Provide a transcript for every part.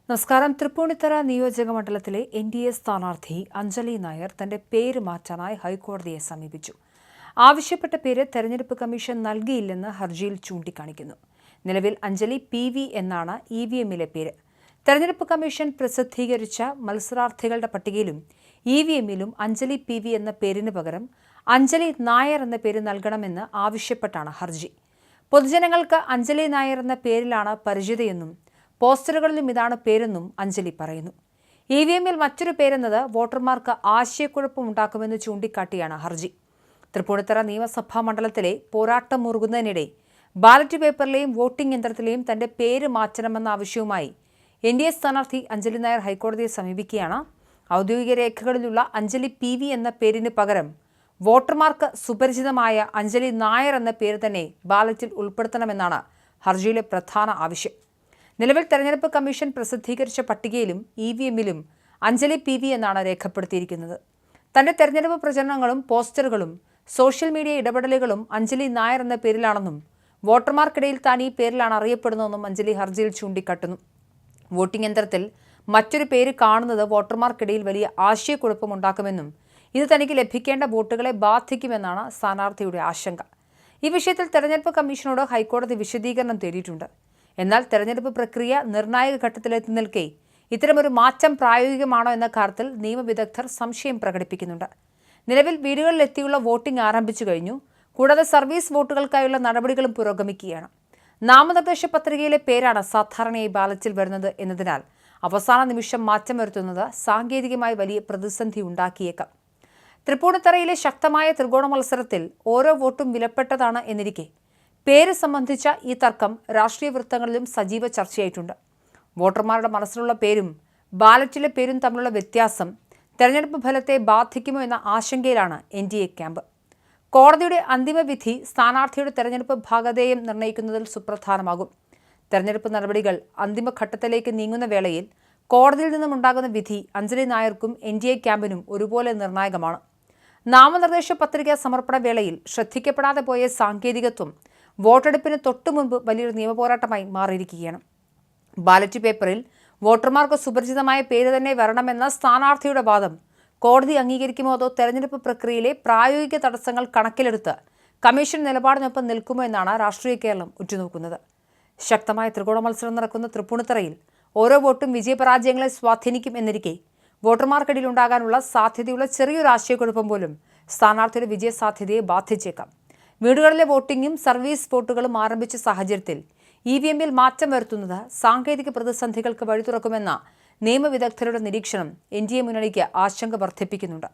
നമസ്കാരം. തൃപ്പൂണിത്തറ നിയോജക മണ്ഡലത്തിലെ NDA സ്ഥാനാർത്ഥി അഞ്ജലി നായർ തന്റെ പേര് മാറ്റാനായി ഹൈക്കോടതിയെ സമീപിച്ചു. ആവശ്യപ്പെട്ട പേര് തെരഞ്ഞെടുപ്പ് കമ്മീഷൻ നൽകിയില്ലെന്ന് ഹർജിയിൽ ചൂണ്ടിക്കാണിക്കുന്നു. നിലവിൽ അഞ്ജലി PV എന്നാണ് EVMലെ പേര്. തെരഞ്ഞെടുപ്പ് കമ്മീഷൻ പ്രസിദ്ധീകരിച്ച മത്സരാർത്ഥികളുടെ പട്ടികയിലും EVMലും അഞ്ജലി PV എന്ന പേരിന് പകരം അഞ്ജലി നായർ എന്ന പേര് നൽകണമെന്ന് ആവശ്യപ്പെട്ടാണ് ഹർജി. പൊതുജനങ്ങൾക്ക് അഞ്ജലി നായർ എന്ന പേരിലാണ് പരിചിതയെന്നും പോസ്റ്ററുകളിലും ഇതാണ് പേരെന്നും അഞ്ജലി പറയുന്നു. EVMൽ മറ്റൊരു പേരെന്നത് വോട്ടർമാർക്ക് ആശയക്കുഴപ്പമുണ്ടാക്കുമെന്ന് ചൂണ്ടിക്കാട്ടിയാണ് ഹർജി. തൃപ്പൂണിത്തറ നിയമസഭാ മണ്ഡലത്തിലെ പോരാട്ടം മുറുകുന്നതിനിടെ ബാലറ്റ് പേപ്പറിലെയും വോട്ടിംഗ് യന്ത്രത്തിലെയും തന്റെ പേര് മാറ്റണമെന്ന ആവശ്യവുമായി NDA സ്ഥാനാർത്ഥി അഞ്ജലി നായർ ഹൈക്കോടതിയെ സമീപിക്കുകയാണ്. ഔദ്യോഗിക രേഖകളിലുള്ള അഞ്ജലി PV എന്ന പേരിന് പകരം വോട്ടർമാർക്ക് സുപരിചിതമായ അഞ്ജലി നായർ എന്ന പേര് തന്നെ ബാലറ്റിൽ ഉൾപ്പെടുത്തണമെന്നാണ് ഹർജിയിലെ പ്രധാന ആവശ്യം. നിലവിൽ തെരഞ്ഞെടുപ്പ് കമ്മീഷൻ പ്രസിദ്ധീകരിച്ച പട്ടികയിലും EVMലും അഞ്ജലി PV എന്നാണ് രേഖപ്പെടുത്തിയിരിക്കുന്നത്. തന്റെ തെരഞ്ഞെടുപ്പ് പ്രചരണങ്ങളും പോസ്റ്ററുകളും സോഷ്യൽ മീഡിയ ഇടപെടലുകളും അഞ്ജലി നായർ എന്ന പേരിലാണെന്നും വോട്ടർമാർക്കിടയിൽ താൻ ഈ പേരിലാണ് അറിയപ്പെടുന്നതെന്നും അഞ്ജലി ഹർജിയിൽ ചൂണ്ടിക്കാട്ടുന്നു. വോട്ടിംഗ് യന്ത്രത്തിൽ മറ്റൊരു പേര് കാണുന്നത് വോട്ടർമാർക്കിടയിൽ വലിയ ആശയക്കുഴപ്പമുണ്ടാക്കുമെന്നും ഇത് തനിക്ക് ലഭിക്കേണ്ട വോട്ടുകളെ ബാധിക്കുമെന്നാണ് സ്ഥാനാർത്ഥിയുടെ ആശങ്ക. ഈ വിഷയത്തിൽ തെരഞ്ഞെടുപ്പ് കമ്മീഷനോട് ഹൈക്കോടതി വിശദീകരണം തേടിയിട്ടുണ്ട്. എന്നാൽ തെരഞ്ഞെടുപ്പ് പ്രക്രിയ നിർണായക ഘട്ടത്തിലെത്തി നിൽക്കെ ഇത്തരമൊരു മാറ്റം പ്രായോഗികമാണോ എന്ന കാര്യത്തിൽ നിയമവിദഗ്ധർ സംശയം പ്രകടിപ്പിക്കുന്നുണ്ട്. നിലവിൽ വീടുകളിലെത്തിയുള്ള വോട്ടിംഗ് ആരംഭിച്ചു കഴിഞ്ഞു. കൂടാതെ സർവീസ് വോട്ടുകൾക്കായുള്ള നടപടികളും പുരോഗമിക്കുകയാണ്. നാമനിർദ്ദേശ പത്രികയിലെ പേരാണ് സാധാരണയായി ബാലറ്റിൽ വരുന്നത് എന്നതിനാൽ അവസാന നിമിഷം മാറ്റം വരുത്തുന്നത് സാങ്കേതികമായി വലിയ പ്രതിസന്ധി ഉണ്ടാക്കിയേക്കാം. തൃപ്പൂണിത്തറയിലെ ശക്തമായ ത്രികോണ മത്സരത്തിൽ ഓരോ വോട്ടും വിലപ്പെട്ടതാണ് എന്നിരിക്കെ പേര് സംബന്ധിച്ച ഈ തർക്കം രാഷ്ട്രീയ വൃത്തങ്ങളിലും സജീവ ചർച്ചയായിട്ടുണ്ട്. വോട്ടർമാരുടെ മനസ്സിലുള്ള പേരും ബാലറ്റിലെ പേരും തമ്മിലുള്ള വ്യത്യാസം തെരഞ്ഞെടുപ്പ് ഫലത്തെ ബാധിക്കുമോ എന്ന ആശങ്കയിലാണ് NDA ക്യാമ്പ്. കോടതിയുടെ അന്തിമ വിധി സ്ഥാനാർത്ഥിയുടെ തെരഞ്ഞെടുപ്പ് ഭാഗധേയം നിർണ്ണയിക്കുന്നതിൽ സുപ്രധാനമാകും. തെരഞ്ഞെടുപ്പ് നടപടികൾ അന്തിമഘട്ടത്തിലേക്ക് നീങ്ങുന്ന വേളയിൽ കോടതിയിൽ നിന്നും ഉണ്ടാകുന്ന വിധി അഞ്ജലി നായർക്കും NDA ക്യാമ്പിനും ഒരുപോലെ നിർണായകമാണ്. നാമനിർദ്ദേശ പത്രിക സമർപ്പണ വേളയിൽ ശ്രദ്ധിക്കപ്പെടാതെ പോയ സാങ്കേതികത്വം വോട്ടെടുപ്പിന് തൊട്ടുമുൻപ് വലിയൊരു നിയമപോരാട്ടമായി മാറിയിരിക്കുകയാണ്. ബാലറ്റ് പേപ്പറിൽ വോട്ടർമാർക്ക് സുപരിചിതമായ പേര് തന്നെ വരണമെന്ന സ്ഥാനാർത്ഥിയുടെ വാദം കോടതി അംഗീകരിക്കുമോ അതോ തെരഞ്ഞെടുപ്പ് പ്രക്രിയയിലെ പ്രായോഗിക തടസ്സങ്ങൾ കണക്കിലെടുത്ത് കമ്മീഷൻ നിലപാടിനൊപ്പം നിൽക്കുമോ എന്നാണ് രാഷ്ട്രീയ കേരളം ഉറ്റുനോക്കുന്നത്. ശക്തമായ ത്രികോണ മത്സരം നടക്കുന്ന തൃപ്പൂണിത്തറയിൽ ഓരോ വോട്ടും വിജയപരാജയങ്ങളെ സ്വാധീനിക്കും എന്നിരിക്കെ വോട്ടർമാർക്കിടയിൽ ഉണ്ടാകാനുള്ള സാധ്യതയുള്ള ചെറിയൊരു ആശയക്കുഴപ്പം പോലും സ്ഥാനാർത്ഥിയുടെ വിജയസാധ്യതയെ ബാധിച്ചേക്കാം. വീടുകളിലെ വോട്ടിംഗും സർവീസ് വോട്ടുകളും ആരംഭിച്ച സാഹചര്യത്തിൽ EVMൽ മാറ്റം വരുത്തുന്നത് സാങ്കേതിക പ്രതിസന്ധികൾക്ക് വഴി തുറക്കുമെന്ന നിയമവിദഗ്ധരുടെ നിരീക്ഷണം NDA മുന്നണിക്ക് ആശങ്ക വർദ്ധിപ്പിക്കുന്നുണ്ട്.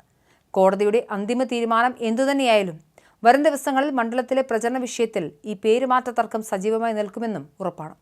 കോടതിയുടെ അന്തിമ തീരുമാനം എന്തുതന്നെയായാലും വരും ദിവസങ്ങളിൽ മണ്ഡലത്തിലെ പ്രചരണ വിഷയത്തിൽ ഈ പേരുമാറ്റ തർക്കം സജീവമായി നിൽക്കുമെന്നും ഉറപ്പാണ്.